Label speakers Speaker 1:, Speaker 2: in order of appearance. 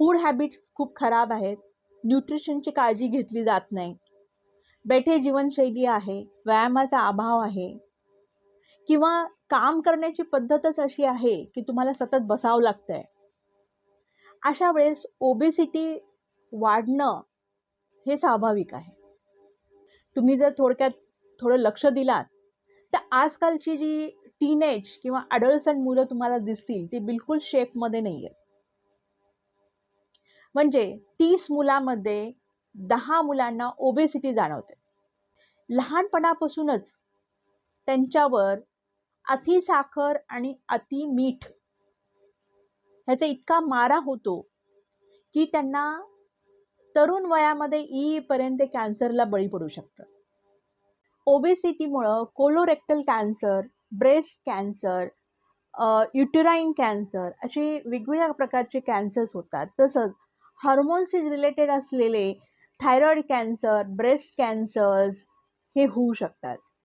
Speaker 1: Food habits खूप खराब आहेत, न्यूट्रिशनची काळजी घेतली जात नाही, बैठे जीवनशैली आहे, व्यायामाचा अभाव आहे किंवा काम करण्याची पद्धतच अशी आहे की तुम्हाला सतत बसावं लागतंय. अशा वेळेस ओबेसिटी वाढणं हे स्वाभाविक आहे. तुम्ही जर थोडक्यात थोडं लक्ष दिलात तर आजकालची जी टीनेज किंवा अडोलसंट मुलं तुम्हाला दिसतील ती बिलकुल शेपमध्ये नाही आहेत. म्हणजे 30 मुलांमध्ये 10 मुलांना ओबेसिटी जाणवते. लहानपणापासूनच त्यांच्यावर अति साखर आणि अति मीठ ह्याचा इतका मारा होतो की त्यांना तरुण वयामध्ये येईपर्यंत कॅन्सरला बळी पडू शकतं. ओबेसिटीमुळं colorectal cancer, breast cancer, uterine cancer असे वेगवेगळ्या प्रकारचे कॅन्सर्स होतात. तसंच हार्मोन्सशी रिलेटेड असलेले थायरॉईड कॅन्सर, ब्रेस्ट कॅन्सर्स हे होऊ शकतात.